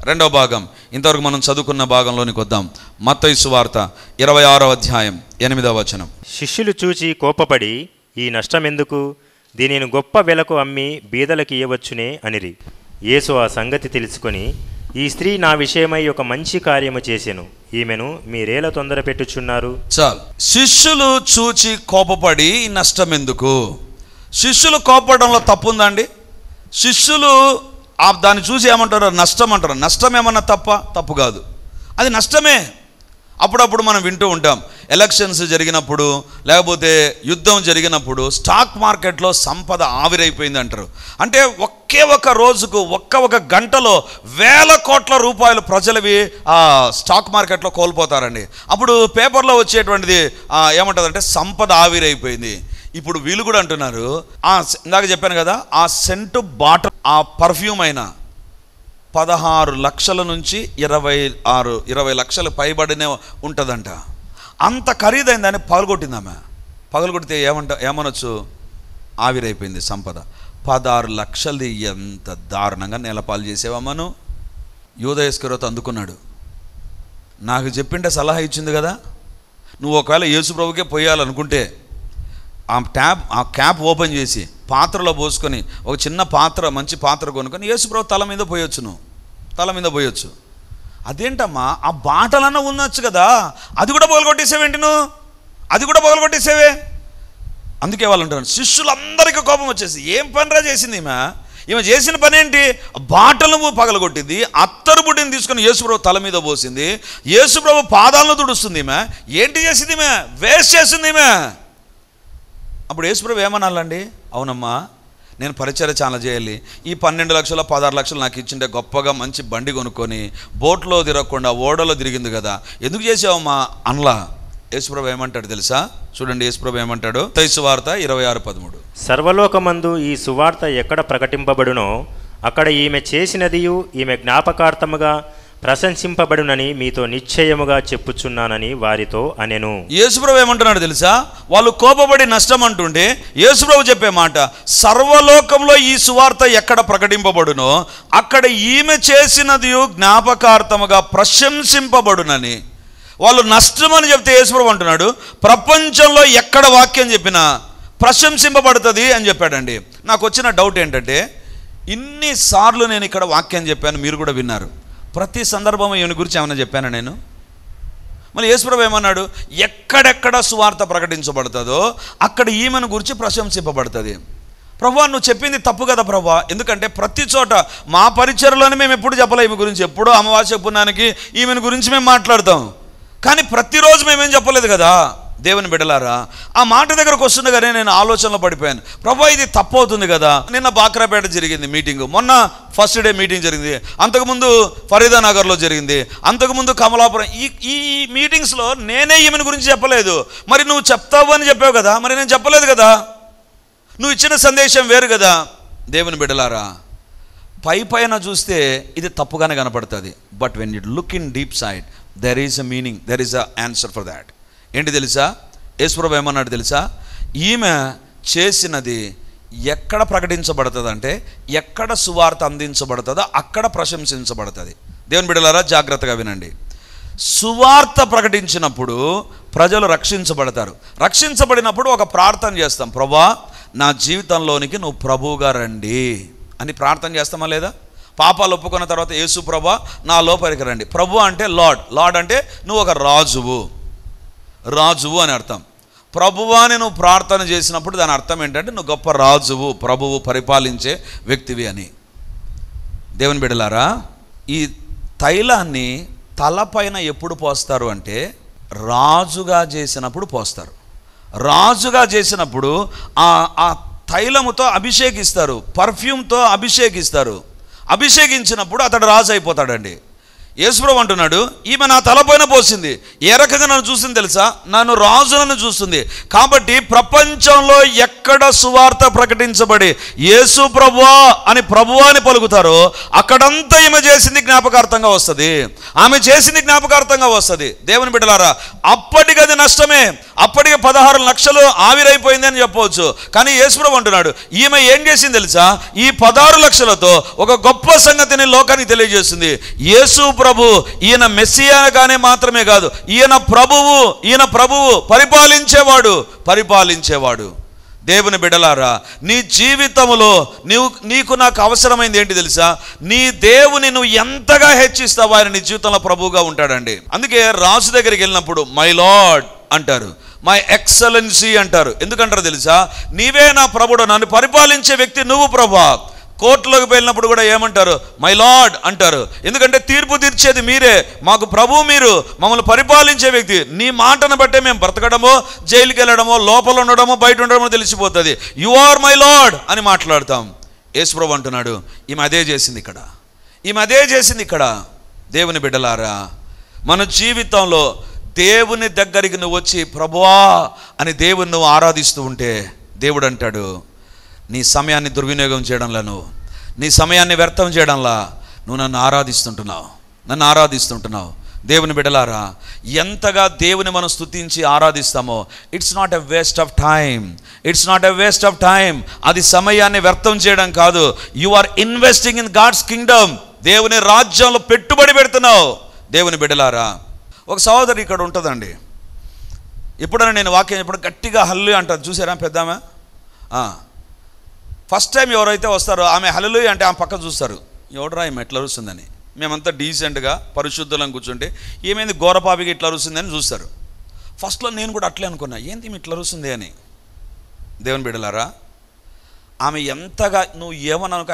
రెండవ భాగం ఇంతవరకు మనం చదువుకున్న భాగంలోనికి వద్దాం. మత్తయి సువార్త 26వ అధ్యాయం 8వ వచనం. శిష్యులు చూచి కోపపడి, ఈ నష్టమెందుకు? దీనిని గొప్ప వెలకు అమ్మి బీదలకు ఇయ్యవచ్చునే అనిరి. యేసు ఆ సంగతి తెలుసుకొని, ఈ స్త్రీ నా విషయమై ఒక మంచి కార్యము చేసెను, ఈమెను మీరేలా తొందర పెట్టుచున్నారు? చాలు. శిష్యులు చూచి కోపపడి ఈ నష్టం ఎందుకు? శిష్యులు కోపపడంలో తప్పు ఉందండి? శిష్యులు దాన్ని చూసి ఏమంటారు? నష్టం అంటారు. నష్టం ఏమన్నా తప్పు కాదు, అది నష్టమే. అప్పుడప్పుడు మనం వింటూ ఉంటాం, ఎలక్షన్స్ జరిగినప్పుడు లేకపోతే యుద్ధం జరిగినప్పుడు స్టాక్ మార్కెట్లో సంపద ఆవిరైపోయింది అంటారు. అంటే ఒకే ఒక రోజుకు ఒక గంటలో వేల కోట్ల రూపాయలు ప్రజలవి స్టాక్ మార్కెట్లో కోల్పోతారండి. అప్పుడు పేపర్లో వచ్చేటువంటిది ఏమంటుందంటే సంపద ఆవిరైపోయింది. ఇప్పుడు వీళ్ళు కూడా అంటున్నారు, ఇందాక చెప్పాను కదా, ఆ సెంటు బాటిల్, ఆ పర్ఫ్యూమ్ అయినా 16 లక్షల నుంచి 20 లక్షలు పైబడినే ఉంటుందంట. అంత ఖరీదైందని పగలగొట్టిందామె. పగలగొడితే ఏమనొచ్చు? ఆవిరైపోయింది సంపద. 16 లక్షలది ఎంత దారుణంగా నేలపాలు చేసేవమ్మను. యూదా ఇస్కరియోతు అందుకున్నాడు. నాకు చెప్పింటే సలహా ఇచ్చింది కదా, నువ్వు ఒకవేళ యేసు ప్రభుకే పోయాలనుకుంటే ఆ క్యాప్ ఓపెన్ చేసి పాత్రలో పోసుకొని ఒక చిన్న పాత్ర, మంచి పాత్ర కొనుక్కొని యేసు ప్రభు తల మీద పోయొచ్చు. నువ్వు తల మీద పోయొచ్చు. అదేంటమ్మా, ఆ బాటలన్నా ఉండొచ్చు కదా, అది కూడా పగలగొట్టేసేవేంటి నువ్వు? అది కూడా పగలగొట్టేసేవే. అందుకే వాళ్ళు అంటారు, శిష్యులందరికీ కోపం వచ్చేసి, ఏం పనిరా చేసింది ఈమె చేసిన పని ఏంటి? బాటలు పగలగొట్టింది, అత్తరు బుడ్డిని తీసుకొని యేసుప్రభు తల మీద పోసింది, యేసుప్రభు పాదాలను తుడుస్తుంది. ఈమె ఏంటి చేసింది? ఈమె వేస్ట్ చేసింది. ఈమె అప్పుడు యేసుప్రభు ఏమనాలండి? అవునమ్మా, నేను పరిచర్య చాలా చేయాలి, ఈ 12 లక్షలు 16 లక్షలు నాకు ఇచ్చింటే గొప్పగా మంచి బండి కొనుక్కొని బోట్లో తిరగకుండా ఓడలో తిరిగింది కదా, ఎందుకు చేసావమ్మా అనలా. యేసుప్రభు ఏమంటాడు తెలుసా? చూడండి యేసుప్రభు ఏమంటాడు. మత్తయి సువార్త 26:13. సర్వలోకమందు ఈ సువార్త ఎక్కడ ప్రకటింపబడునో అక్కడ ఈమె చేసినదియు ఈమె జ్ఞాపకార్థముగా ప్రశంసింపబడునని మీతో నిశ్చయముగా చెప్పుచున్నానని వారితో అనెను. యేసుప్రభు ఏమంటున్నాడు తెలుసా? వాళ్ళు కోపపడి నష్టం అంటుంటే యేసుప్రభు చెప్పే మాట, సర్వలోకంలో ఈ సువార్త ఎక్కడ ప్రకటింపబడునో అక్కడ ఈమె చేసినది జ్ఞాపకార్థముగా ప్రశంసింపబడునని. వాళ్ళు నష్టం అని చెప్తే యేసుప్రభు అంటున్నాడు, ప్రపంచంలో ఎక్కడ వాక్యం చెప్పినా ప్రశంసింపబడుతుంది అని చెప్పాడండి. నాకు వచ్చిన డౌట్ ఏంటంటే, ఇన్నిసార్లు నేను ఇక్కడ వాక్యం చెప్పాను, మీరు కూడా విన్నారు. ప్రతి సందర్భం ఈమెను గురించి ఏమైనా చెప్పాను నేను? మళ్ళీ యేసుప్రభు ఏమన్నాడు? ఎక్కడెక్కడ సువార్త ప్రకటించబడుతుందో అక్కడ ఈమెను గురించి ప్రశంసింపబడుతుంది. ప్రభువా, నువ్వు చెప్పింది తప్పు కదా ప్రభువా, ఎందుకంటే ప్రతి చోట మా పరిచర్లోనే మేము ఎప్పుడు చెప్పలే ఈమె గురించి. ఎప్పుడో అమావాస్య పుణ్యానికి ఈమెను గురించి మేము మాట్లాడతాం, కానీ ప్రతిరోజు మేమేం చెప్పలేదు కదా. దేవుని బిడ్డలారా, ఆ మాట దగ్గరకు వస్తుండగానే నేను ఆలోచనలో పడిపోయాను. ప్రభు, ఇది తప్పు అవుతుంది కదా. నిన్న బాక్రాపేట జరిగింది మీటింగ్, మొన్న ఫస్ట్ డే మీటింగ్ జరిగింది, అంతకుముందు ఫరీదానగర్లో జరిగింది, అంతకుముందు కమలాపురం. ఈ మీటింగ్స్లో నేనే ఈమెను గురించి చెప్పలేదు. మరి నువ్వు చెప్తావు అని చెప్పావు కదా, మరి నేను చెప్పలేదు కదా. నువ్వు ఇచ్చిన సందేశం వేరు కదా. దేవుని బిడ్డలారా, పైన చూస్తే ఇది తప్పుగానే కనపడుతుంది, but when you look in deep side there is a meaning, there is a answer for that. ఏంటి తెలుసా? యేసుప్రభు ఏమన్నాడు తెలుసా? ఈమె చేసినది ఎక్కడ ప్రకటించబడుతుంది అంటే, ఎక్కడ సువార్త అందించబడుతుందో అక్కడ ప్రశంసించబడుతుంది. దేవుని బిడ్డలారా, జాగ్రత్తగా వినండి. సువార్త ప్రకటించినప్పుడు ప్రజలు రక్షించబడతారు. రక్షించబడినప్పుడు ఒక ప్రార్థన చేస్తాం, ప్రభువా నా జీవితంలోనికి నువ్వు ప్రభువుగా రండి అని ప్రార్థన చేస్తామా లేదా? పాపాలు ఒప్పుకున్న తర్వాత యేసు ప్రభువా నా లోపలికి రండి. ప్రభు అంటే లార్డ్, లార్డ్ అంటే నువ్వు ఒక రాజువు అని అర్థం. ప్రభువాని నువ్వు ప్రార్థన చేసినప్పుడు దాని అర్థం ఏంటంటే నువ్వు గొప్ప రాజువు, ప్రభువు, పరిపాలించే వ్యక్తివి అని. దేవుని బిడ్డలారా, ఈ తైలాన్ని తలపైన ఎప్పుడు పోస్తారు అంటే రాజుగా చేసినప్పుడు పోస్తారు. రాజుగా చేసినప్పుడు ఆ తైలముతో అభిషేకిస్తారు, పర్ఫ్యూమ్తో అభిషేకిస్తారు. అభిషేకించినప్పుడు అతడు రాజు అయిపోతాడండి. యేసుప్రభు అంటున్నాడు, ఈమె నా తలపైన పోసింది. ఏ రకంగా నన్ను చూసింది తెలుసా? నన్ను రాజులను చూస్తుంది. కాబట్టి ప్రపంచంలో ఎక్కడ సువార్త ప్రకటించబడి యేసు ప్రభువా అని ప్రభువా అని పలుకుతారో అక్కడంతా ఈమె చేసింది జ్ఞాపకార్థంగా వస్తుంది. ఆమె చేసింది జ్ఞాపకార్థంగా వస్తుంది. దేవుని బిడ్డలారా, అప్పటికి అది నష్టమే. అప్పటికి 16 లక్షలు ఆవిరైపోయింది అని చెప్పవచ్చు. కానీ యేసుప్రభు అంటున్నాడు, ఈమె ఏం చేసింది తెలుసా? ఈ 16 లక్షలతో ఒక గొప్ప సంగతిని లోకానికి తెలియజేస్తుంది. యేసు ప్రభు ఈయన మెస్సియాగానే మాత్రమే కాదు, ఈయన ప్రభువు పరిపాలించేవాడు. దేవుని బిడ్డలారా, నీ జీవితంలో నీకు నాకు అవసరమైంది ఏంటి తెలుసా? నీ దేవుని నువ్వు ఎంతగా హెచ్చిస్తావో ఆయన నీ జీవితంలో ప్రభువుగా ఉంటాడండి. అందుకే రాజు దగ్గరికి వెళ్ళినప్పుడు మై లార్డ్ అంటారు, మై ఎక్సలెన్సీ అంటారు. ఎందుకంటారు తెలుసా? నీవే నా ప్రభుడు, నన్ను పరిపాలించే వ్యక్తి నువ్వు ప్రభా. కోర్టులోకి వెళ్ళినప్పుడు కూడా ఏమంటారు? మై లార్డ్ అంటారు. ఎందుకంటే తీర్పు తీర్చేది మీరే, మాకు ప్రభు మీరు, మమ్మల్ని పరిపాలించే వ్యక్తి. నీ మాటను బట్టే మేము బ్రతకడమో, జైలుకి వెళ్ళడమో, లోపల ఉండడమో, బయట ఉండడమో తెలిసిపోతుంది. యు ఆర్ మై లార్డ్ అని మాట్లాడతాం. యేసుప్రభు అంటున్నాడు, ఈమె అదే చేసింది ఇక్కడ. దేవుని బిడ్డలారా, మన జీవితంలో దేవుని దగ్గరికి నువ్వు వచ్చి ప్రభువా అని దేవుని నువ్వు ఆరాధిస్తూ ఉంటే దేవుడు అంటాడు, నీ సమయాన్ని దుర్వినియోగం చేయడంలో, నీ సమయాన్ని వ్యర్థం చేయడంలా నువ్వు నన్ను ఆరాధిస్తుంటున్నావు. దేవుని బిడ్డలారా, ఎంతగా దేవుని మనం స్తుతించి ఆరాధిస్తామో it's not a waste of time. అది సమయాన్ని వ్యర్థం చేయడం కాదు. You are investing in God's kingdom. దేవుని రాజ్యంలో పెట్టుబడి పెడుతున్నావు. దేవుని బిడ్డలారా, ఒక సహోదరి ఇక్కడ ఉంటుందండి. ఎప్పుడైనా నేను వాక్యం ఎప్పుడు గట్టిగా హల్లెలూయా అంటారు చూసారా పెద్దామె? ఫస్ట్ టైం ఎవరైతే వస్తారో ఆమె హల్లెలూయా అంటే ఆమె పక్క చూస్తారు, ఎవడరా ఈమె ఎట్లా అరుస్తుందని. మేమంతా డీసెంట్గా పరిశుద్ధులను కూర్చుంటే ఏమైంది ఘోరపాపిగా ఇట్లా అరుస్తుందని చూస్తారు. ఫస్ట్లో నేను కూడా అట్లే అనుకున్నా, ఏంది ఈమె ఇట్లా అరుస్తుంది అని. దేవుని బిడ్డలారా, ఆమె ఎంతగా నువ్వు ఏమని అనుకో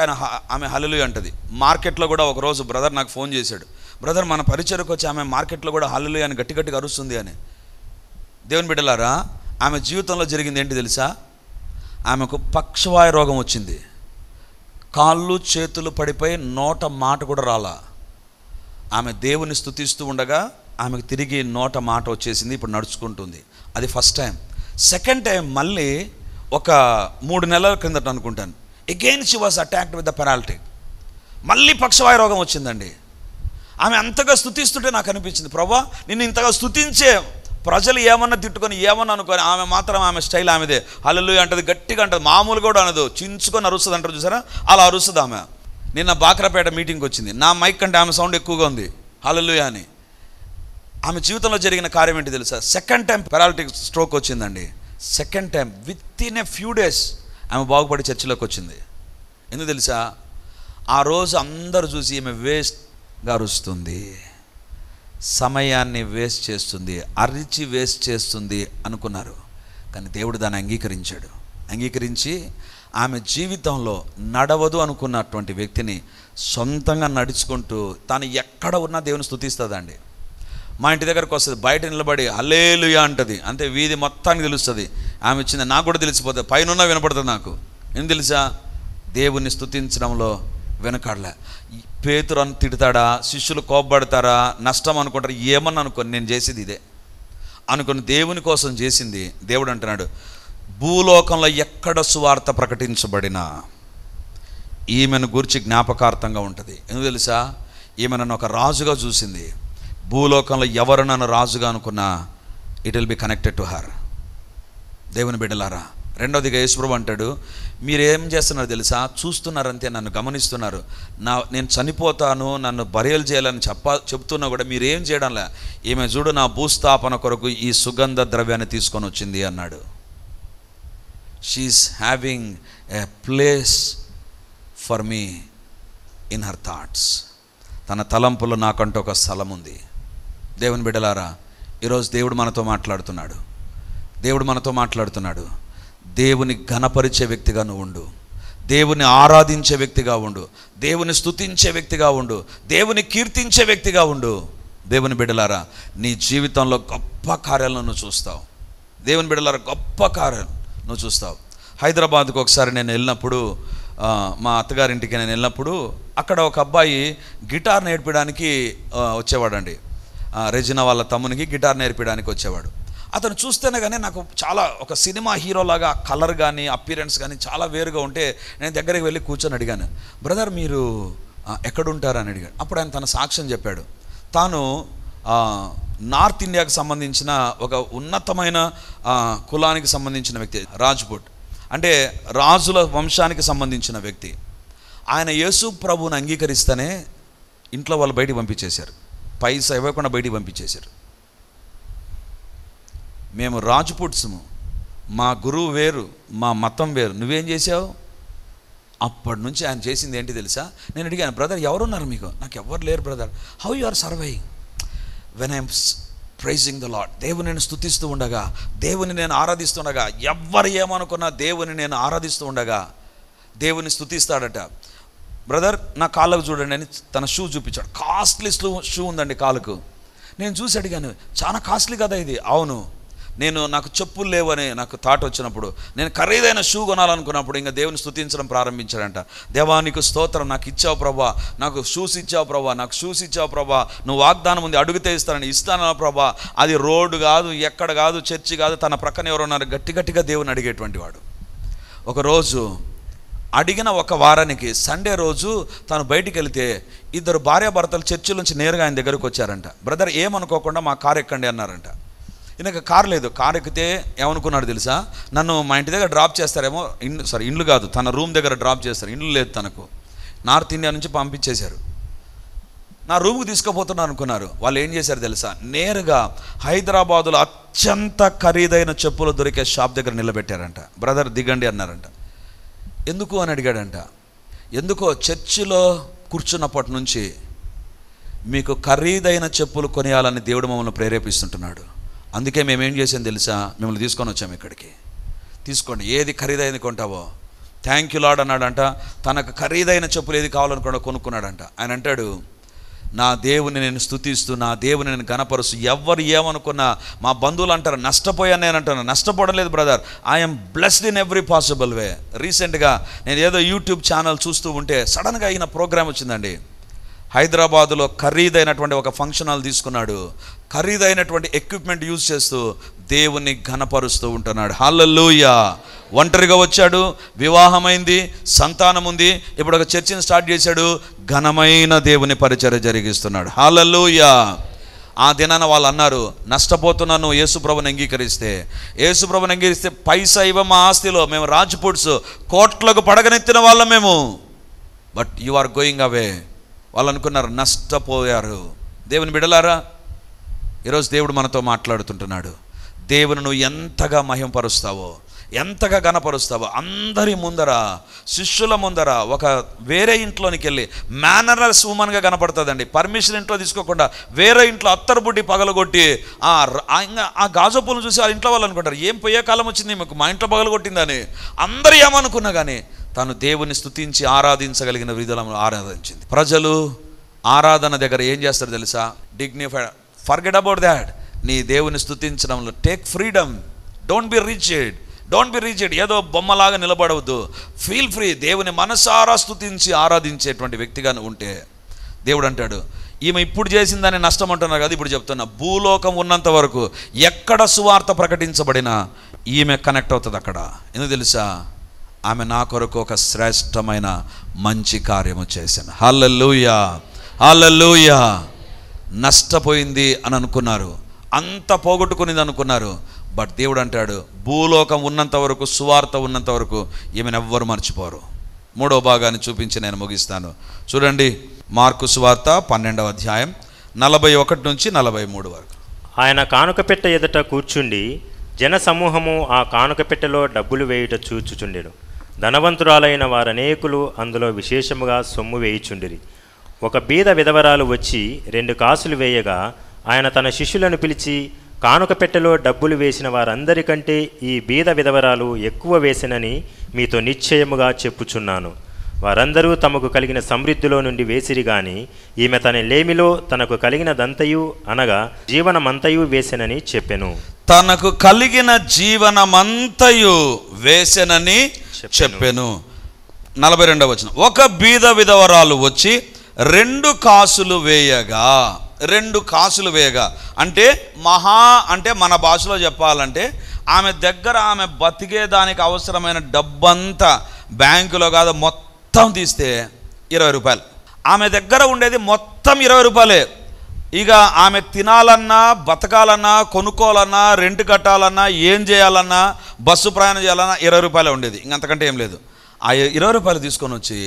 ఆమె హల్లెలూయా అంటది. మార్కెట్లో కూడా ఒకరోజు బ్రదర్ నాకు ఫోన్ చేశాడు, బ్రదర్ మన పరిచయకు వచ్చి ఆమె మార్కెట్లో కూడా హల్లెలూయా అని గట్టిగా అరుస్తుంది అని. దేవుని బిడ్డలారా, ఆమె జీవితంలో జరిగింది ఏంటి తెలుసా? ఆమెకు పక్షవాయు రోగం వచ్చింది. కాళ్ళు చేతులు పడిపోయి నోట మాట కూడా రాలా. ఆమె దేవుని స్తుతిస్తూ ఉండగా ఆమెకు తిరిగి నోట మాట వచ్చేసింది. ఇప్పుడు నడుచుకుంటుంది. అది ఫస్ట్ టైం. సెకండ్ టైం మళ్ళీ ఒక 3 నెలల క్రిందట అనుకుంటాను, again she was attacked with the paralytic. మళ్ళీ పక్షవాయు రోగం వచ్చిందండి. ఆమె అంతగా స్తుతిస్తుంటే నాకు అనిపించింది, ప్రభా నిన్ను ఇంతగా స్తుతించే ప్రజలు ఏమన్నా తిట్టుకొని ఏమన్నా అనుకొని ఆమె మాత్రం ఆమె స్టైల్ ఆమెదే. హల్లెలూయా అంటది, గట్టిగా అంటది, మామూలుగా కూడా అనదు, చించుకొని అరుస్తుంది అంటారు చూసారా, అలా అరుస్తుంది ఆమె. నిన్న బాక్రాపేట మీటింగ్కి వచ్చింది. నా మైక్ కంటే ఆమె సౌండ్ ఎక్కువగా ఉంది హల్లెలూయా అని. ఆమె జీవితంలో జరిగిన కార్యం ఏంటి తెలుసా? సెకండ్ టైం పెరాలిటిక్ స్ట్రోక్ వచ్చిందండి. Second time with in a few days ఆమె బాగుపడి చర్చిలోకి వచ్చింది. ఎందుకు తెలుసా? ఆ రోజు అందరూ చూసి ఈమె వేస్ట్గా అరుస్తుంది, సమయాన్ని వేస్ట్ చేస్తుంది, అరిచి వేస్ట్ చేస్తుంది అనుకున్నారు. కానీ దేవుడు దాన్ని అంగీకరించి ఆమె జీవితంలో నడవదు అనుకున్నటువంటి వ్యక్తిని సొంతంగా నడుచుకుంటూ తాను ఎక్కడ ఉన్నా దేవుని స్తుతిస్తుందండి. మా ఇంటి దగ్గరకు వస్తుంది, బయట నిలబడి హల్లెలూయా అంటది, అంతే వీధి మొత్తానికి తెలుస్తుంది ఆమె వచ్చింది. నాకు కూడా తెలిసిపోతుంది, పైన వినపడుతుంది నాకు. ఏం తెలుసా? దేవుణ్ణి స్తుతించడంలో వెనకాడలే. పేతురు అని తిడతాడా, శిష్యులు కోపపడతారా, నష్టం అనుకుంటారు, ఏమన్నా అనుకోని నేను చేసేది ఇదే అనుకుని దేవుని కోసం చేసింది. దేవుడు అంటున్నాడు, భూలోకంలో ఎక్కడ సువార్త ప్రకటించబడినా ఈమెను గురించి జ్ఞాపకార్థంగా ఉంటుంది. ఎందుకు తెలుసా? ఈమె నన్ను ఒక రాజుగా చూసింది. భూలోకంలో ఎవరు నన్ను రాజుగా అనుకున్నా it will be connected to her. దేవుని బిడ్డలారా, రెండోదిగా యేసుప్రభు అంటాడు, మీరేం చేస్తున్నారు తెలుసా? చూస్తున్నారంతే, నన్ను గమనిస్తున్నారు. నేను చనిపోతాను, నన్ను బరియలు చేయాలని చెప్తున్నా కూడా మీరేం చేయడంలే. ఈమె చూడు నా భూస్థాపన కొరకు ఈ సుగంధ ద్రవ్యాన్ని తీసుకొని వచ్చింది అన్నాడు. She is having a place for me in her thoughts. తన తలంపులో నాకంటూ ఒక స్థలం ఉంది. దేవుని బిడ్డలారా, ఈరోజు దేవుడు మనతో మాట్లాడుతున్నాడు. దేవుని ఘనపరిచే వ్యక్తిగా నువ్వు ఉండు, దేవుని ఆరాధించే వ్యక్తిగా ఉండు, దేవుని స్తుతించే వ్యక్తిగా ఉండు, దేవుని కీర్తించే వ్యక్తిగా ఉండు. దేవుని బిడ్డలారా, నీ జీవితంలో గొప్ప కార్యాలను నువ్వు చూస్తావు. దేవుని బిడ్డలారా, గొప్ప కార్యాలు నువ్వు చూస్తావు. హైదరాబాద్కు ఒకసారి నేను వెళ్ళినప్పుడు మా అత్తగారింటికి నేను వెళ్ళినప్పుడు అక్కడ ఒక అబ్బాయి గిటార్ నేర్పడానికి వచ్చేవాడండి. రెజినా వాళ్ళ తమ్మునికి గిటార్ నేర్పడానికి వచ్చేవాడు. అతను చూస్తేనే కానీ నాకు చాలా ఒక సినిమా హీరోలాగా కలర్ కానీ అపీరెన్స్ కానీ చాలా వేరుగా ఉంటే నేను దగ్గరికి వెళ్ళి కూర్చొని అడిగాను, బ్రదర్ మీరు ఎక్కడుంటారని అడిగాడు. అప్పుడు ఆయన తన సాక్ష్యం చెప్పాడు. తాను నార్త్ ఇండియాకు సంబంధించిన ఒక ఉన్నతమైన కులానికి సంబంధించిన వ్యక్తి, రాజ్పుట్ అంటే రాజుల వంశానికి సంబంధించిన వ్యక్తి. ఆయన యేసు ప్రభువుని అంగీకరిస్తేనే ఇంట్లో వాళ్ళు బయటికి పంపించేశారు, పైసా ఇవ్వకుండా బయటికి పంపించేశారు. మేము రాజ్పుట్స్ము, మా గురువు వేరు, మా మతం వేరు, నువ్వేం చేసావు? అప్పటి నుంచి ఆయన చేసింది ఏంటి తెలుసా? నేను అడిగాను, బ్రదర్ ఎవరున్నారు మీకు? నాకు ఎవరు లేరు brother. How you are surviving? When I'm praising the Lord, దేవుని నేను స్తుతిస్తూ ఉండగా, దేవుని నేను ఆరాధిస్తుండగా, ఎవ్వరు ఏమనుకున్నా దేవుని నేను ఆరాధిస్తూ ఉండగా దేవుని స్తుతిస్తాడట. బ్రదర్ నా కాళ్ళకు చూడండి అని తన షూ చూపించాడు. కాస్ట్లీ షూ ఉందండి కాలుకు. నేను చూసి అడిగాను, చాలా కాస్ట్లీ కదా ఇది? అవును. నాకు చెప్పులు లేవని నాకు థాట్ వచ్చినప్పుడు, నేను ఖరీదైన షూ కొనాలనుకున్నప్పుడు ఇంకా దేవుని స్తుతించడం ప్రారంభించాడంట. దేవా నీకు స్తోత్రం, నాకు ఇచ్చావు ప్రభా, నాకు షూస్ ఇచ్చావు ప్రభా, నాకు షూస్ ఇచ్చావు ప్రభా, నువ్వు వాగ్దానం ఉంది అడిగితే ఇస్తాను ప్రభా. అది రోడ్డు కాదు, ఎక్కడ కాదు, చర్చి కాదు, తన ప్రక్కన ఎవరున్నారు గట్టిగా దేవుని అడిగేటువంటి వాడు. ఒకరోజు అడిగిన ఒక వారానికి సండే రోజు తను బయటికి వెళితే ఇద్దరు భార్యాభర్తలు చర్చి నుంచి నేరుగా ఆయన దగ్గరకు వచ్చారంట. బ్రదర్ ఏమనుకోకుండా మా కారు ఎక్కండి అన్నారంట. ఈయనకు కారు లేదు. కారు ఎక్కితే ఏమనుకున్నాడు తెలుసా? నన్ను మా ఇంటి దగ్గర డ్రాప్ చేస్తారేమో, ఇండ్లు కాదు తన రూమ్ దగ్గర డ్రాప్ చేస్తారు, ఇండ్లు లేదు తనకు, నార్త్ ఇండియా నుంచి పంపించేశారు. నా రూమ్కి తీసుకుపోతున్నారు అనుకున్నారు. వాళ్ళు ఏం చేశారు తెలుసా? నేరుగా హైదరాబాదులో అత్యంత ఖరీదైన చెప్పులు దొరికే షాప్ దగ్గర నిలబెట్టారంట. బ్రదర్ దిగండి అన్నారంట. ఎందుకు అని అడిగాడంట. ఎందుకో చర్చిలో కూర్చున్నప్పటి నుంచి మీకు ఖరీదైన చెప్పులు కొనియాలని దేవుడు మమ్మల్ని ప్రేరేపిస్తుంటున్నాడు. అందుకే మేమేం చేసాం తెలుసా? మిమ్మల్ని తీసుకొని వచ్చాము ఇక్కడికి. తీసుకోండి, ఏది ఖరీదైనది కొంటావో. థ్యాంక్ యూ లార్డ్ అన్నాడంట. తనకు ఖరీదైన చెప్పులు ఏది కావాలనుకున్నా కొనుక్కున్నాడంట. ఆయన అంటాడు, నా దేవుని నేను స్తుతిస్తూ, నా దేవుని నేను గణపరుస్తూ, ఎవరు ఏమనుకున్నా మా బంధువులు అంటారు నష్టపోయాను, నేను అంటాను నష్టపోవడం లేదు brother, I'm blessed in every possible way. రీసెంట్గా నేను ఏదో యూట్యూబ్ ఛానల్ చూస్తూ ఉంటే సడన్గా అయిన ప్రోగ్రామ్ వచ్చిందండి. హైదరాబాదులో ఖరీదైనటువంటి ఒక ఫంక్షన్ హాల్ తీసుకున్నాడు, ఖరీదైనటువంటి ఎక్విప్మెంట్ యూజ్ చేస్తూ దేవుని ఘనపరుస్తూ ఉంటున్నాడు. హల్లెలూయా. ఒంటరిగా వచ్చాడు, వివాహమైంది, సంతానం ఉంది, ఇప్పుడు ఒక చర్చిని స్టార్ట్ చేశాడు, ఘనమైన దేవుని పరిచర్య జరిగిస్తున్నాడు. హల్లెలూయా. ఆ దినాన వాళ్ళు అన్నారు, నష్టపోతున్నాను యేసుప్రభుని అంగీకరిస్తే. యేసుప్రభుని అంగీకరిస్తే పైసా ఇవ్వ మా ఆస్తిలో, మేము రాజ్పుట్స్ కోట్లకు పడగనెత్తిన వాళ్ళం మేము, but you are going away. వాళ్ళు అనుకున్నారు, నష్టపోయారు. దేవుని బిడలారా, ఈరోజు దేవుడు మనతో మాట్లాడుతుంటున్నాడు. దేవుని నువ్వు ఎంతగా మహింపరుస్తావో, ఎంతగా గణపరుస్తావో, అందరి ముందర, శిష్యుల ముందర, ఒక వేరే ఇంట్లోనికి వెళ్ళి మేనర్లెస్ ఉమెన్గా కనపడుతుందండి. పర్మిషన్ ఇంట్లో తీసుకోకుండా వేరే ఇంట్లో అత్తరుబుడ్డి పగలగొట్టి ఆ గాజోపులను చూసి వాళ్ళ ఇంట్లో వాళ్ళు అనుకుంటారు, ఏం పోయే కాలం వచ్చింది మీకు, మా ఇంట్లో పగలగొట్టిందని. అందరూ ఏమనుకున్నా కానీ తాను దేవుని స్తుతించి ఆరాధించగలిగిన విధులను ఆరాధించింది. ప్రజలు ఆరాధన దగ్గర ఏం చేస్తారు తెలుసా? Dignified, forget about that. నీ దేవుని స్తుతించడంలో take freedom. Don't be rigid. ఏదో బొమ్మలాగా నిలబడవద్దు. Feel free. దేవుని మనసారా స్తుతించి ఆరాధించేటువంటి వ్యక్తిగా ఉంటే దేవుడు అంటాడు, ఈమె ఇప్పుడు చేసిందని నష్టం అంటున్నారు కదా, ఇప్పుడు చెప్తున్నా, భూలోకం ఉన్నంత వరకు ఎక్కడ సువార్త ప్రకటించబడినా ఈమె కనెక్ట్ అవుతుంది అక్కడ. ఎందుకు తెలుసా? ఆమె నా కొరకు ఒక శ్రేష్టమైన మంచి కార్యము చేశాను. హల్లెలూయా, హల్లెలూయా. నష్టపోయింది అని అనుకున్నారు, అంత పోగొట్టుకునేది అనుకున్నారు, బట్ దేవుడు అంటాడు, భూలోకం ఉన్నంత వరకు, సువార్త ఉన్నంత వరకు ఈమెను ఎవ్వరు మర్చిపోరు. మూడో భాగాన్ని చూపించి నేను ముగిస్తాను. చూడండి, మార్కు సువార్త 12వ అధ్యాయం 41 నుంచి 43 వరకు. ఆయన కానుక పెట్టె ఎదుట కూర్చుండి జన సమూహము ఆ కానుక పెట్టెలో డబ్బులు వేయుట చూచుచుండెను. ధనవంతురాలైన వారనేకులు అందులో విశేషముగా సొమ్ము వేయుచుండిరి. ఒక బీద విధవరాలు వచ్చి 2 కాసులు వేయగా ఆయన తన శిష్యులను పిలిచి, కానుక పెట్టెలో డబ్బులు వేసిన వారందరికంటే ఈ బీద విధవరాలు ఎక్కువ వేసినని మీతో నిశ్చయముగా చెప్పుచున్నాను. వారందరూ తమకు కలిగిన సమృద్ధిలో నుండి వేసిరి గాని ఈమె తన లేమిలో తనకు కలిగినదంతయు అనగా జీవనమంతయు వేసెనని చెప్పెను. తనకు కలిగిన జీవనమంతయు వేసెనని చెప్పెను. 42వ వచనం. ఒక బీద విధవరాలు వచ్చి 2 కాసులు వేయగా, 2 కాసులు వేయగా అంటే అంటే మన భాషలో చెప్పాలంటే ఆమె దగ్గర ఆమె బతికేదానికి అవసరమైన డబ్బంతా బ్యాంకులో కాదు మొత్తం తీస్తే 20 రూపాయలు. ఆమె దగ్గర ఉండేది మొత్తం 20 రూపాయలే. ఇక ఆమె తినాలన్నా, బతకాలన్నా, కొనుక్కోవాలన్నా, రెంట్ కట్టాలన్నా, ఏం చేయాలన్నా, బస్సు ప్రయాణం చేయాలన్నా 20 రూపాయలే ఉండేది. ఇంకంతకంటే ఏం లేదు. ఆ 20 రూపాయలు తీసుకొని వచ్చి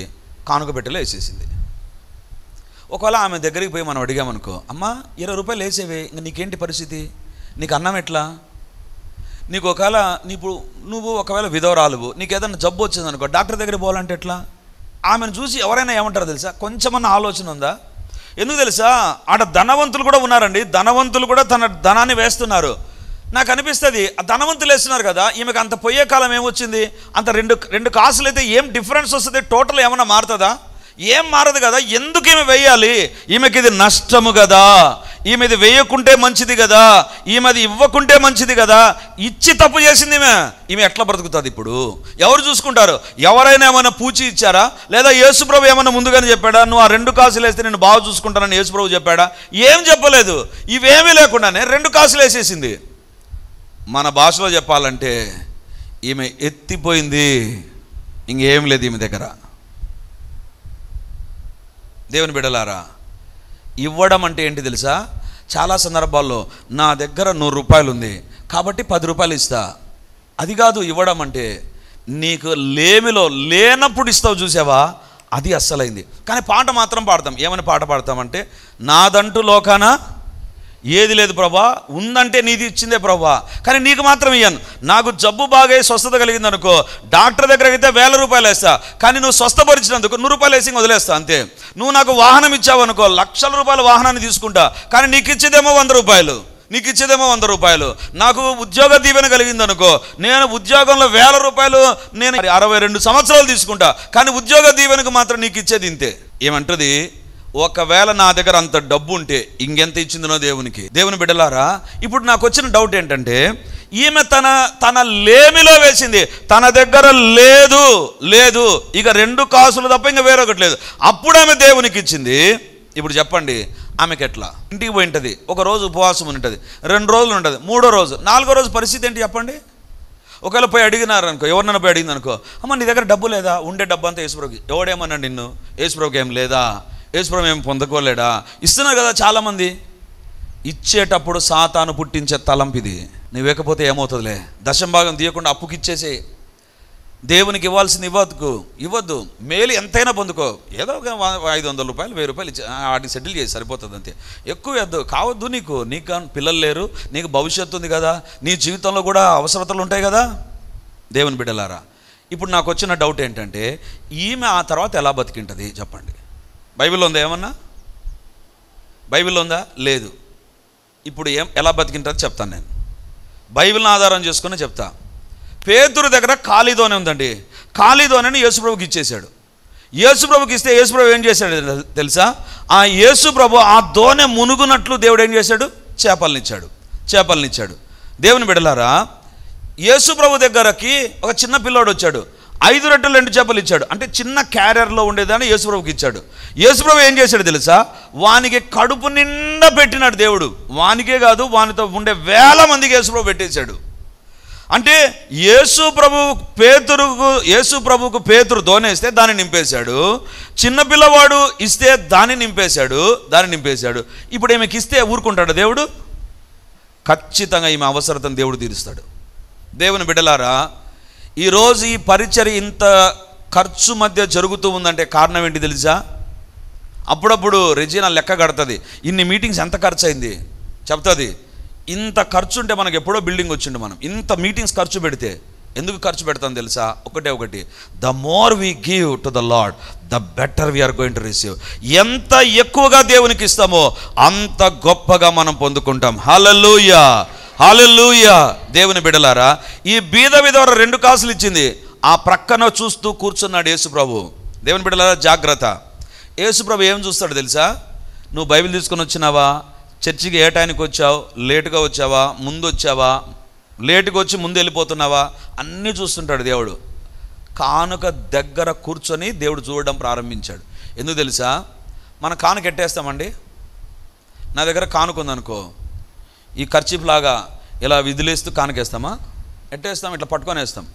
కానుక పెట్టెలో వేసేసింది. ఒకవేళ ఆమె దగ్గరికి పోయి మనం అడిగామనుకో, అమ్మ 20 రూపాయలు వేసేవే, ఇంక నీకేంటి పరిస్థితి, నీకు అన్నం ఎట్లా, నీకు ఒకవేళ నువ్వు ఒకవేళ విధవరాలువు, నీకు ఏదైనా జబ్బు వచ్చిందనుకో, డాక్టర్ దగ్గరికి పోవాలంటే ఎట్లా? ఆమెను చూసి ఎవరైనా ఏమంటారో తెలుసా? కొంచెమన్నా ఆలోచన ఉందా? ఎందుకు తెలుసా, ఆడ ధనవంతులు కూడా ఉన్నారండి. ధనవంతులు కూడా తన ధనాన్ని వేస్తున్నారు. నాకు అనిపిస్తుంది ఆ ధనవంతులు వేస్తున్నారు కదా, ఈమెకు అంత పోయే కాలం ఏమొచ్చింది? అంత రెండు కాసులు అయితే ఏం డిఫరెన్స్ వస్తుంది? టోటల్ ఏమన్నా మారుతుందా? ఏం మారదు కదా. ఎందుకు ఈమె వేయాలి? ఈమెకి ఇది నష్టము కదా. ఈమెది వేయకుంటే మంచిది కదా, ఈమెది ఇవ్వకుంటే మంచిది కదా. ఇచ్చి తప్పు చేసింది ఈమె ఎట్లా బ్రతుకుతుంది? ఇప్పుడు ఎవరు చూసుకుంటారు? ఎవరైనా ఏమైనా పూచి ఇచ్చారా? లేదా యేసుప్రభు ఏమైనా ముందుగానే చెప్పాడా, నువ్వు ఆ 2 కాసులు వేస్తే నేను బాగా చూసుకుంటానని యేసుప్రభు చెప్పాడా? ఏం చెప్పలేదు. ఇవేమీ లేకుండానే 2 కాసులు వేసేసింది. మన భాషలో చెప్పాలంటే ఈమె ఎత్తిపోయింది, ఇంకేం లేదు ఈమె దగ్గర. దేవుని బిడ్డలారా, ఇవ్వడం అంటే ఏంటి తెలుసా? చాలా సందర్భాల్లో నా దగ్గర 100 రూపాయలు ఉంది కాబట్టి 10 రూపాయలు ఇస్తా. అది కాదు ఇవ్వడం అంటే. నీకు లేనప్పుడు ఇస్తావు చూసావా, అది అస్సలైంది. కానీ పాట మాత్రం పాడతాం. ఏమని పాట పాడతామంటే, నాదంటూ లోకాన ఏది లేదు ప్రభా, ఉందంటే నీది ఇచ్చిందే ప్రభా, కానీ నీకు మాత్రం ఇయ్యను. నాకు జబ్బు బాగా స్వస్థత కలిగింది అనుకో, డాక్టర్ దగ్గరికి అయితే 1000 రూపాయలు వేస్తా, కానీ నువ్వు స్వస్థపరిచినందుకు 100 రూపాయలు వేసి వదిలేస్తా అంతే. నువ్వు నాకు వాహనం ఇచ్చావు అనుకో, లక్షల రూపాయల వాహనాన్ని తీసుకుంటా, కానీ నీకు ఇచ్చేదేమో 100 రూపాయలు, నీకు ఇచ్చేదేమో 100 రూపాయలు. నాకు ఉద్యోగ దీవెన కలిగింది అనుకో, నేను ఉద్యోగంలో 1000 రూపాయలు నేను 62 సంవత్సరాలు తీసుకుంటా, కానీ ఉద్యోగ దీవెనకు మాత్రం నీకు ఇచ్చేది ఇంతే. ఏమంటుంది? ఒకవేళ నా దగ్గర అంత డబ్బు ఉంటే ఇంకెంత ఇచ్చిందనో దేవునికి. దేవుని బిడ్డలారా, ఇప్పుడు నాకు వచ్చిన డౌట్ ఏంటంటే, ఈమె తన లేమిలో వేసింది, తన దగ్గర లేదు ఇక 2 కాసులు తప్ప ఇంకా వేరొకటి లేదు. అప్పుడు ఆమె దేవునికి ఇచ్చింది. ఇప్పుడు చెప్పండి, ఆమెకి ఎట్లా? ఇంటికి పోయి ఉంటుంది, ఒక రోజు ఉపవాసం ఉంటుంది, 2 రోజులు ఉంటుంది, 3వ రోజు 4వ రోజు పరిస్థితి ఏంటి చెప్పండి? ఒకవేళ పోయి అడిగినారు అనుకో, ఎవరినైనా పోయి అడిగింది అనుకో, అమ్మ నీ దగ్గర డబ్బు లేదా? ఉండే డబ్బు అంతా యేసుప్రభుకి. ఎవడేమన్నా నిన్ను? యేసుప్రభుకి ఏం లేదా? యేసుప్రభు ఏం పొందుకోలేడా? ఇస్తున్నారు కదా చాలామంది. ఇచ్చేటప్పుడు సాతాను పుట్టించే తలంపు ఇది. నువ్వు ఇవ్వకపోతే ఏమవుతుందిలే, 10వ భాగం తీయకుండా అప్పుకి ఇచ్చేసే. దేవునికి ఇవ్వాల్సింది ఇవ్వద్దు. మేలు ఎంతైనా పొందుకో. ఏదో ఒక 500 రూపాయలు 1000 రూపాయలు ఇచ్చి వాటిని సెటిల్ చేసి సరిపోతుంది అంతే. ఎక్కువ వద్దు, కావద్దు. నీకు పిల్లలు లేరు, నీకు భవిష్యత్తు ఉంది కదా, నీ జీవితంలో కూడా అవసరతలు ఉంటాయి కదా. దేవుని బిడ్డలారా, ఇప్పుడు నాకు వచ్చిన డౌట్ ఏంటంటే, ఈమె ఆ తర్వాత ఎలా బతికింటుంది చెప్పండి? బైబిల్లో ఉందా? ఏమన్నా బైబిల్లో ఉందా? లేదు. ఇప్పుడు ఎలా బతికింటుందో చెప్తాను నేను. బైబిల్ని ఆధారం చేసుకుని చెప్తా. పేతురు దగ్గర ఖాళీ దోణి ఉందండి. ఖాళీ దోణిని యేసుప్రభుకి ఇచ్చేశాడు. యేసుప్రభుకి ఇస్తే యేసుప్రభు ఏం చేశాడు తెలుసా? ఆ యేసుప్రభు ఆ దోణి మునుగునట్లు దేవుడు ఏం చేశాడు? చేపలనిచ్చాడు. దేవుని బిడ్డలారా, యేసుప్రభు దగ్గరకి ఒక చిన్న పిల్లోడు వచ్చాడు, 5 రొట్టెలు 2 చేపలు ఇచ్చాడు. అంటే చిన్న క్యారియర్లో ఉండేదాన్ని యేసుప్రభుకి ఇచ్చాడు. యేసుప్రభు ఏం చేశాడు తెలుసా? వానికి కడుపు నిండా పెట్టినాడు దేవుడు. వానికే కాదు, వానితో ఉండే 1000 మందికి యేసుప్రభు పెట్టేశాడు. అంటే యేసుప్రభుకు పేతురు దోనేస్తే దాన్ని నింపేశాడు. చిన్నపిల్లవాడు ఇస్తే దాన్ని నింపేశాడు. ఇప్పుడు ఈమెకి ఇస్తే ఊరుకుంటాడు దేవుడు? ఖచ్చితంగా ఈమె అవసరతను దేవుడు తీరుస్తాడు. దేవుని బిడ్డలారా, ఈరోజు ఈ పరిచర్య ఇంత ఖర్చు మధ్య జరుగుతూ ఉందంటే కారణం ఏంటి తెలుసా? అప్పుడప్పుడు రెజీనా లెక్క కడుతుంది, ఇన్ని మీటింగ్స్ ఎంత ఖర్చు అయింది చెప్తుంది. ఇంత ఖర్చు ఉంటే మనకు ఎప్పుడో బిల్డింగ్ వచ్చిండు. మనం ఇంత మీటింగ్స్ ఖర్చు పెడితే ఎందుకు ఖర్చు పెడతాం తెలుసా? ఒకటి, the more we give to the Lord the better we are going to receive. ఎంత ఎక్కువగా దేవునికి ఇస్తామో అంత గొప్పగా మనం పొందుకుంటాం. హల్లెలూయా. దేవుని బిడ్డలారా, ఈ బీద విధవ 2 కాసులు ఇచ్చింది. ఆ ప్రక్కన చూస్తూ కూర్చున్నాడు యేసుప్రభు. దేవుని బిడ్డలారా, జాగ్రత్త. యేసుప్రభు ఏం చూస్తాడు తెలుసా? నువ్వు బైబిల్ తీసుకొని వచ్చినావా? చర్చికి ఏ టైంకి వచ్చావు? లేటుగా వచ్చావా? ముందు వచ్చావా? లేటుగా వచ్చి ముందు వెళ్ళిపోతున్నావా? అన్నీ చూస్తుంటాడు దేవుడు. కానుక దగ్గర కూర్చొని దేవుడు చూడడం ప్రారంభించాడు. ఎందుకు తెలుసా? మన కానుక ఎట్టేస్తామండి. నా దగ్గర కానుక ఉందనుకో, ఈ కర్చీఫ్ లాగా ఇలా విధులేస్తూ కానుకేస్తామా? ఎట్టేస్తాం, ఇట్లా పట్టుకొని వేస్తాం.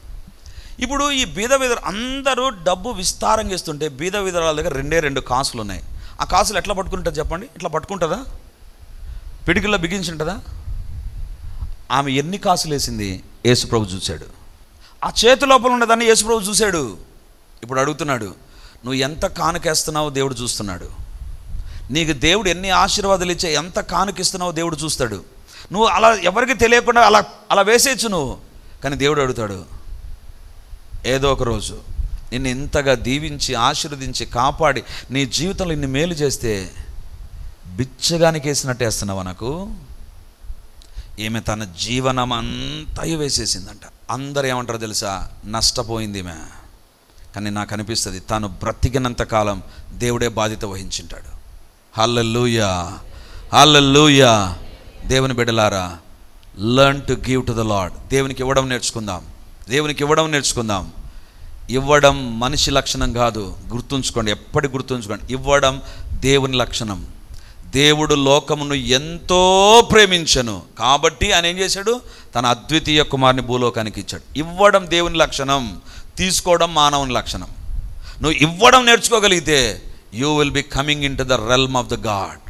ఇప్పుడు ఈ బీద అందరూ డబ్బు విస్తారంగా ఇస్తుంటే బీద విధరాల దగ్గర 2 కాసులు ఉన్నాయి. ఆ కాసులు ఎట్లా పట్టుకుంటుంది చెప్పండి? ఇట్లా పట్టుకుంటుందా? పిడికిల్లో బిగించుంటుందా? ఆమె ఎన్ని కాసులు వేసింది యేసుప్రభు చూశాడు. ఆ చేతి లోపల ఉన్నదాన్ని యేసుప్రభు చూశాడు. ఇప్పుడు అడుగుతున్నాడు, నువ్వు ఎంత కానుకేస్తున్నావో దేవుడు చూస్తున్నాడు. నీకు దేవుడు ఎన్ని ఆశీర్వాదాలు ఇచ్చే ఎంత కానుకిస్తున్నావో దేవుడు చూస్తాడు. నువ్వు అలా ఎవరికి తెలియకుండా అలా వేసేయచ్చు నువ్వు. కానీ దేవుడు అడుగుతాడు, ఏదో ఒక రోజు నిన్ను ఇంతగా దీవించి ఆశీర్వదించి కాపాడి నీ జీవితంలో ఇన్ని మేలు చేస్తే బిచ్చగానికి వేసినట్టు వేస్తున్నావా నాకు? ఈమె తన జీవనం అంతా వేసేసిందంట. అందరు ఏమంటారో తెలుసా? నష్టపోయింది ఈమె. కానీ నాకు అనిపిస్తుంది తాను బ్రతికినంత కాలం దేవుడే బాధ్యత వహించుంటాడు. హల్లెలూయా, హల్లెలూయా. దేవుని బిడ్డలారా, learn to give to the lord. దేవునికి ఇవ్వడం నేర్చుకుందాం. దేవునికి ఇవ్వడం నేర్చుకుందాం. ఇవ్వడం మనిషి లక్షణం కాదు, గుర్తుంచుకోండి, ఎప్పటికి గుర్తుంచుకోండి. ఇవ్వడం దేవుని లక్షణం. దేవుడు లోకమును ఎంతో ప్రేమించను కాబట్టి ఆయన ఏం చేశాడు? తన అద్వితీయ కుమారుని భూలోకానికి ఇచ్చాడు. ఇవ్వడం దేవుని లక్షణం, తీసుకోవడం మానవుని లక్షణం. నువ్వు ఇవ్వడం నేర్చుకోగలిగితే you will be coming in to the realm of the God.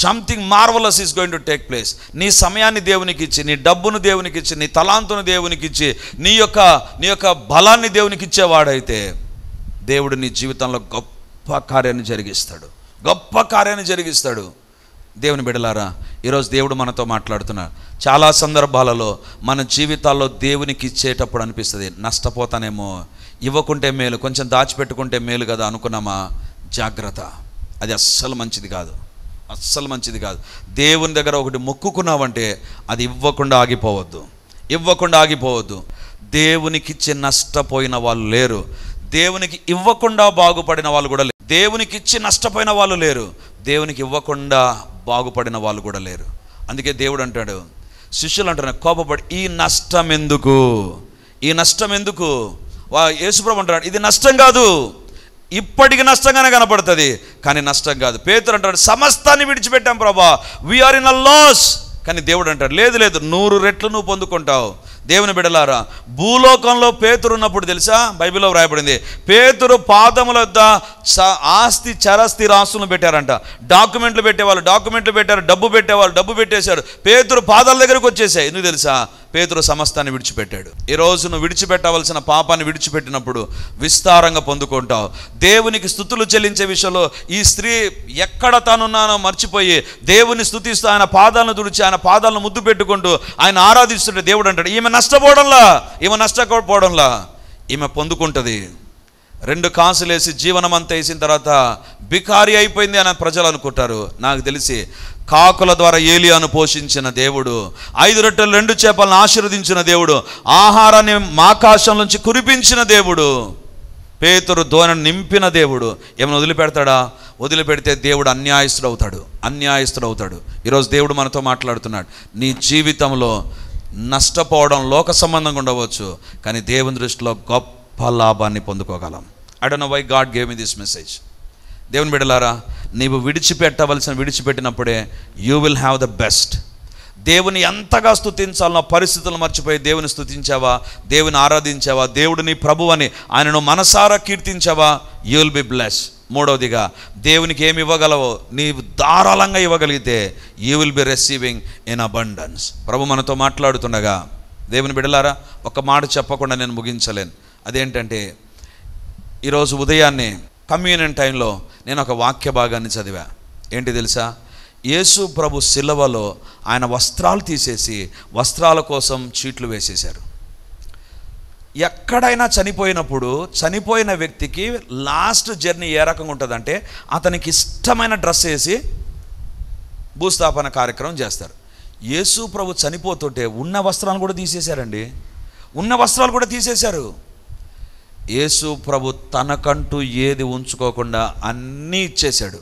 Something marvellous is going to take place. నీ సమయాన్ని దేవునికి ఇచ్చి, నీ డబ్బును దేవునికి ఇచ్చి, నీ తలాంతును దేవునికి ఇచ్చి, నీ యొక్క బలాన్ని దేవునికి ఇచ్చేవాడైతే దేవుడు నీ జీవితంలో గొప్ప కార్యాన్ని జరిగిస్తాడు, గొప్ప కార్యాన్ని జరిగిస్తాడు. దేవుని బిడ్డలారా, ఈరోజు దేవుడు మనతో మాట్లాడుతున్నాడు. చాలా సందర్భాలలో మన జీవితాల్లో దేవునికి ఇచ్చేటప్పుడు అనిపిస్తుంది నష్టపోతానేమో, ఇవ్వకుంటే మేలు, కొంచెం దాచిపెట్టుకుంటే మేలు కదా అనుకున్నామా? జాగ్రత్త, అది అస్సలు మంచిది కాదు, అస్సలు మంచిది కాదు. దేవుని దగ్గర ఒకటి మొక్కుకున్నావంటే అది ఇవ్వకుండా ఆగిపోవద్దు, ఇవ్వకుండా ఆగిపోవద్దు. దేవునికి ఇచ్చి నష్టపోయిన వాళ్ళు లేరు, దేవునికి ఇవ్వకుండా బాగుపడిన వాళ్ళు కూడా లేరు. దేవునికి ఇచ్చి నష్టపోయిన వాళ్ళు లేరు, దేవునికి ఇవ్వకుండా బాగుపడిన వాళ్ళు కూడా లేరు. అందుకే దేవుడు అంటాడు, శిష్యులు అంటారు కోపపడి, ఈ నష్టం ఎందుకు, ఈ నష్టం ఎందుకు? యేసుప్రభు అంటాడు, ఇది నష్టం కాదు, ఇప్పటికి నష్టంగానే కనపడుతుంది కానీ నష్టం కాదు. పేతురు అంటాడు, సమస్తాన్ని విడిచిపెట్టాం ప్రభా, వీఆర్ ఇన్ అ లాస్. కానీ దేవుడు అంటాడు, లేదు లేదు, 100 రెట్లు నువ్వు పొందుకుంటావు. దేవుని బిడ్డలారా, భూలోకంలో పేతురు ఉన్నప్పుడు తెలుసా, బైబిల్లో వ్రాయబడింది, పేతురు పాదముల వద్ద ఆస్తి చరస్తి రాస్తులను పెట్టారంట. డాక్యుమెంట్లు పెట్టేవాళ్ళు డాక్యుమెంట్లు పెట్టారు, డబ్బు పెట్టేవాళ్ళు డబ్బు పెట్టేశారు. పేతురు పాదాల దగ్గరకు వచ్చేసాయి. ఎందుకు తెలుసా? పేతురు సమస్తాన్ని విడిచిపెట్టాడు. ఈరోజు నువ్వు విడిచిపెట్టవలసిన పాపాన్ని విడిచిపెట్టినప్పుడు విస్తారంగా పొందుకుంటావు. దేవునికి స్తుతులు చెల్లించే విషయంలో ఈ స్త్రీ ఎక్కడ తానున్నానో మర్చిపోయి దేవుని స్తుతిస్తూ ఆయన పాదాలను తుడిచి ఆయన పాదాలను ముద్దు పెట్టుకుంటూ ఆయన ఆరాధిస్తుంటే దేవుడు అంటాడు, ఈమె నష్టపోవడంలా, ఈమె నష్టపోవడంలా, ఈమె పొందుకుంటుంది. 2 కాసులేసి జీవనం అంతా వేసిన తర్వాత బికారి అయిపోయింది అని ప్రజలు అనుకుంటారు. నాకు తెలిసి కాకుల ద్వారా ఏలియాను పోషించిన దేవుడు, 5 రొట్టెలు 2 చేపలను ఆశీర్వదించిన దేవుడు, ఆహారాన్ని ఆకాశం నుంచి కురిపించిన దేవుడు, పేతురు దోణను నింపిన దేవుడు ఏమైనా వదిలిపెడతాడా? వదిలిపెడితే దేవుడు అన్యాయస్తుడవుతాడు. ఈరోజు దేవుడు మనతో మాట్లాడుతున్నాడు. నీ జీవితంలో నష్టపోవడం లోక సంబంధంగా ఉండవచ్చు, కానీ దేవుని దృష్టిలో గొప్ప లాభాన్ని పొందుకోగలం. I don't know why God gave me this message. దేవుని బిడ్డలారా, నీవు విడిచిపెట్టినప్పుడే you will have the best. దేవుని ఎంతగా స్తుతించాలన్న పరిస్థితులు మర్చిపోయి దేవుని స్తుతించావా, దేవుని ఆరాధించావా, దేవుడు నీ ప్రభు అని ఆయనను మనసారా కీర్తించావా, యూ విల్ బి బ్లెస్. 3వదిగా, దేవునికి ఏమి ఇవ్వగలవో నీవు ధారాళంగా ఇవ్వగలిగితే you will be receiving in abundance. ప్రభు మనతో మాట్లాడుతుండగా దేవుని బిడ్డలారా, ఒక మాట చెప్పకుండా నేను ముగించలేను. అదేంటంటే, ఈరోజు ఉదయాన్నే కమ్యూనియన్ టైంలో నేను ఒక వాక్య భాగాన్ని చదివా. ఏంటి తెలుసా? యేసు ప్రభు శిలువలో ఆయన వస్త్రాలు తీసేసి వస్త్రాల కోసం చీట్లు వేసేశారు. ఎక్కడైనా చనిపోయినప్పుడు చనిపోయిన వ్యక్తికి లాస్ట్ జర్నీ ఏ రకంగా ఉంటుందంటే, అతనికి ఇష్టమైన డ్రెస్ వేసి భూస్థాపన కార్యక్రమం చేస్తారు. యేసు ప్రభు చనిపోతుంటే ఉన్న వస్త్రాలు కూడా తీసేశారండి, ఉన్న వస్త్రాలు కూడా తీసేశారు. యేసు ప్రభు తనకంటూ ఏది ఉంచుకోకుండా అన్నీ ఇచ్చేశాడు.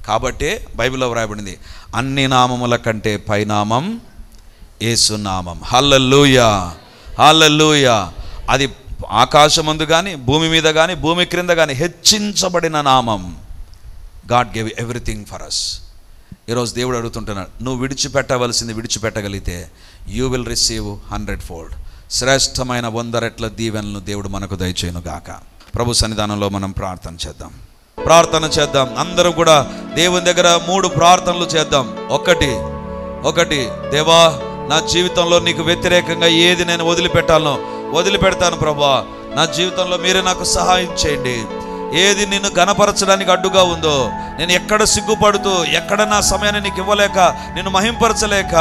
కాబట్టి బైబిల్లో వ్రాయబడింది, అన్ని నామముల కంటే పైనామం యేసు నామం. హల్లెలూయా, హల్లెలూయా. అది ఆకాశమందు కానీ, భూమి మీద కానీ, భూమి క్రింద కానీ హెచ్చించబడిన నామం. God gave everything for us. ఈరోజు దేవుడు అడుగుతుంటున్నాడు, నువ్వు విడిచిపెట్టవలసింది విడిచిపెట్టగలిగితే యూ విల్ రిసీవ్ 100-fold. శ్రేష్టమైన 100 రెట్ల దీవెనలను దేవుడు మనకు దయచేయును గాక. ప్రభు సన్నిధానంలో మనం ప్రార్థన చేద్దాం. అందరూ కూడా దేవుని దగ్గర 3 ప్రార్థనలు చేద్దాం. ఒకటి, దేవా, నా జీవితంలో నీకు వ్యతిరేకంగా ఏది నేను వదిలిపెడతాను ప్రభా. నా జీవితంలో మీరే నాకు సహాయం చేయండి. ఏది నిన్ను ఘనపరచడానికి అడ్డుగా ఉందో, నేను ఎక్కడ సిగ్గుపడుతూ, ఎక్కడ నా సమయాన్ని నీకు ఇవ్వలేక, నిన్ను మహింపరచలేక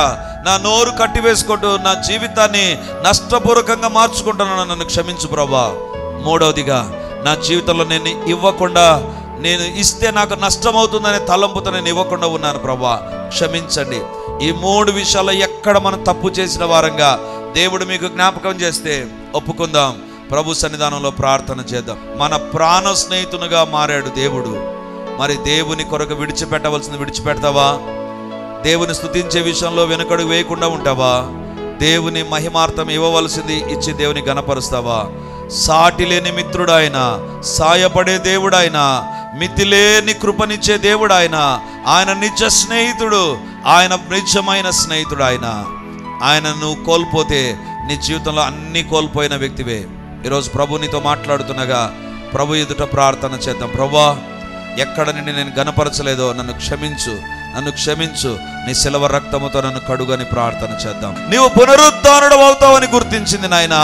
నా నోరు కట్టివేసుకుంటూ నా జీవితాన్ని నష్టపూర్వకంగా మార్చుకుంటున్నాను, నన్ను క్షమించు ప్రభా. మూడవదిగా, నా జీవితంలో నేను ఇవ్వకుండా, నేను ఇస్తే నాకు నష్టమవుతుందనే తలంపుతో నేను ఇవ్వకుండా ఉన్నాను ప్రభా, క్షమించండి. ఈ 3 విషయాల్లో ఎక్కడ మనం తప్పు చేసిన వారంగా దేవుడు మీకు జ్ఞాపకం చేస్తే ఒప్పుకుందాం. ప్రభు సన్నిధానంలో ప్రార్థన చేద్దాం. మన ప్రాణ స్నేహితునిగా మారాడు దేవుడు. మరి దేవుని కొరకు విడిచిపెట్టవలసింది విడిచిపెడతావా? దేవుని స్తుతించే విషయంలో వెనుకడుగు వేయకుండా ఉంటావా? దేవుని మహిమార్థం ఇవ్వవలసింది ఇచ్చి దేవుని గణపరుస్తావా? సాటి లేని మిత్రుడాయన, సాయపడే దేవుడాయన, మితిలేని కృపనిచ్చే దేవుడాయన, ఆయన నిజ స్నేహితుడు, ఆయన నిజమైన స్నేహితుడు. ఆయన నువ్వు కోల్పోతే నీ జీవితంలో అన్నీ కోల్పోయిన వ్యక్తివే. ఈరోజు ప్రభు నీతో మాట్లాడుతుండగా ప్రభు ఎదుట ప్రార్థన చేద్దాం. ప్రభువా, ఎక్కడ నిన్ను నేను గణపరచలేదో నన్ను క్షమించు, నీ శిలవ రక్తముతో నన్ను కడుగని ప్రార్థన చేద్దాం. నీవు పునరుద్ధానుడు అవుతావని గుర్తించింది నాయన.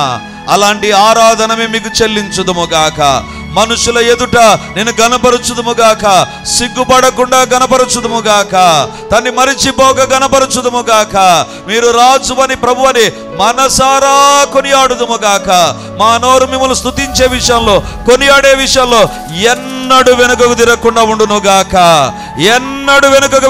అలాంటి ఆరాధనమే మీకు చెల్లించుదుముగాక. మనుషుల ఎదుట నేను గణపరచుదుముగాక, సిగ్గుపడకుండా గణపరచుదుముగాక, తన్ని మరిచిపోక గణపరచుదుముగాక. మీరు రాజు అని, ప్రభు అని మనసారా కొనియాడుదుముగాక. మా నోరు మిమ్మల్ని స్తుతించే విషయంలో, కొనియాడే విషయంలో ఎన్నడూ వెనుకకు తిరగకుండా ఉండునుగాక. ఎన్నడూ వెనుకకు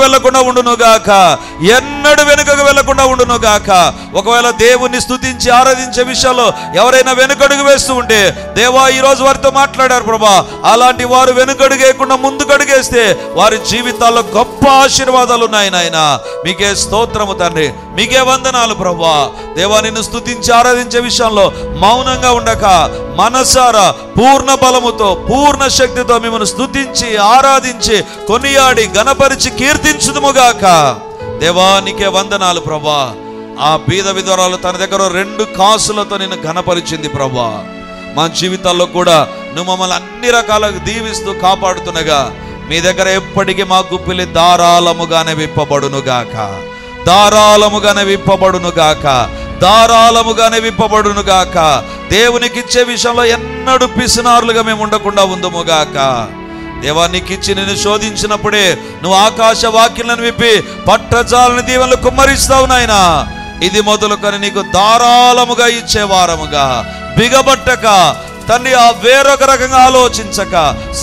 వెళ్లకుండా ఉండునుగాక. ఒకవేళ దేవుణ్ణి స్తుతించి ఆరాధించే విషయంలో ఎవరైనా వెనుకడుగు వేస్తూ ఉంటే, దేవా, ఈరోజు వారితో మాట్లాడారు ప్రభా. అలాంటి వారు వెనుకడుగేయకుండా ముందుకడుగేస్తే వారి జీవితాల్లో గొప్ప ఆశీర్వాదాలు ఉన్నాయి నాయన. మీకే స్తోత్రము తండ్రి, మీకే వందనాలు ప్రభా. దేవా, నిన్ను స్తుతించి ఆరాధించే విషయంలో మౌనంగా ఉండక మనసారా పూర్ణ బలముతో, పూర్ణ శక్తితో మిమ్మల్ని స్తుతించి ఆరాధించి కొనియాడి గణపరిచి కీర్తించుదుముగాక. దేవా, నీకే వందనాలు ప్రభా. ఆ బీద విధవరాలు తన దగ్గర 2 కాసులతో నిన్ను ఘనపరిచింది ప్రభా. మా జీవితాల్లో కూడా నువ్వు మమ్మల్ని అన్ని రకాలుగా దీవిస్తూ కాపాడుతున్నగా మీ దగ్గర ఎప్పటికీ మా గుప్పిలి ధారాళముగానే విప్పబడునుగాక. దేవునికిచ్చే విషయంలో ఎన్నడూ పిసినారులుగా మేము ఉండకుండా ఉందుముగాక. దేవా, నీకిచ్చి నిన్ను శోధించినప్పుడే నువ్వు ఆకాశ వాక్యాలను విప్పి పట్టజాలని దీవెనలు కుమ్మరిస్తావు నాయనా. ఇది మొదలుకొని నీకు ధారాళముగా ఇచ్చేవారముగా, బిగబట్టక తండ్రి, ఆ వేరొక రకంగా ఆలోచించక,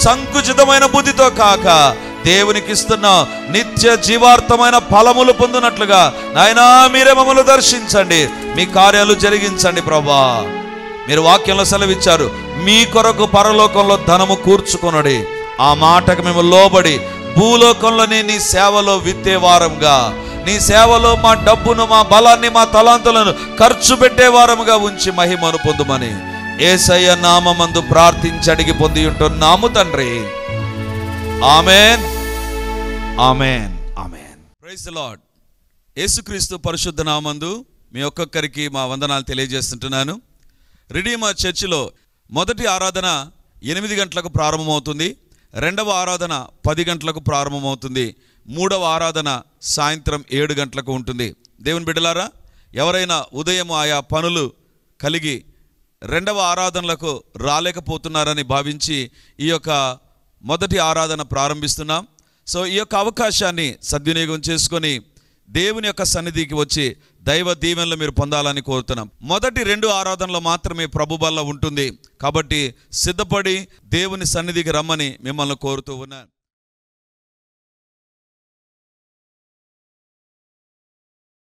సంకుచితమైన బుద్ధితో కాక, దేవునికి ఇస్తున్న నిత్య జీవార్థమైన ఫలములు పొందినట్లుగా నాయనా మీరే మమ్మల్ని దర్శించండి, మీ కార్యాలు జరిగించండి ప్రభా. మీరు వాక్యంలో సెలవిచ్చారు, మీ కొరకు పరలోకంలో ధనము కూర్చుకొనుడి. ఆ మాటకు మేము లోబడి భూలోకంలోనే నీ సేవలో విత్తేవారంగా, నీ సేవలో మా డబ్బును, మా బలాన్ని, మా తలాంతులను ఖర్చు పెట్టేవారముగా ఉంచి మహిమను పొందుమని యేసయ్య నామమందు ప్రార్థించి అడిగి పొంది ఉంటున్నాము తండ్రి. ఆమేన్, ఆమేన్, ఆమేన్. Praise the lord. యేసుక్రీస్తు పరిశుద్ధ నామందు మీ ఒక్కొక్కరికి మా వందనాలు తెలియజేస్తుంటున్నాను. రిడీమర్ చర్చిలో మొదటి ఆరాధన 8 గంటలకు ప్రారంభమవుతుంది. 2వ ఆరాధన 10 గంటలకు ప్రారంభమవుతుంది. 3వ ఆరాధన సాయంత్రం 7 గంటలకు ఉంటుంది. దేవుని బిడ్డలారా, ఎవరైనా ఉదయం ఆయా పనులు కలిగి 2వ ఆరాధనలకు రాలేకపోతున్నారని భావించి ఈ యొక్క మొదటి ఆరాధన ప్రారంభిస్తున్నాం. సో ఈ యొక్క అవకాశాన్ని సద్వినియోగం చేసుకొని దేవుని యొక్క సన్నిధికి వచ్చి దైవ దీవెనలు మీరు పొందాలని కోరుతున్నాం. మొదటి 2 ఆరాధనలు మాత్రమే ప్రభు బల్ల ఉంటుంది. కాబట్టి సిద్ధపడి దేవుని సన్నిధికి రమ్మని మిమ్మల్ని కోరుతూ ఉన్నాను.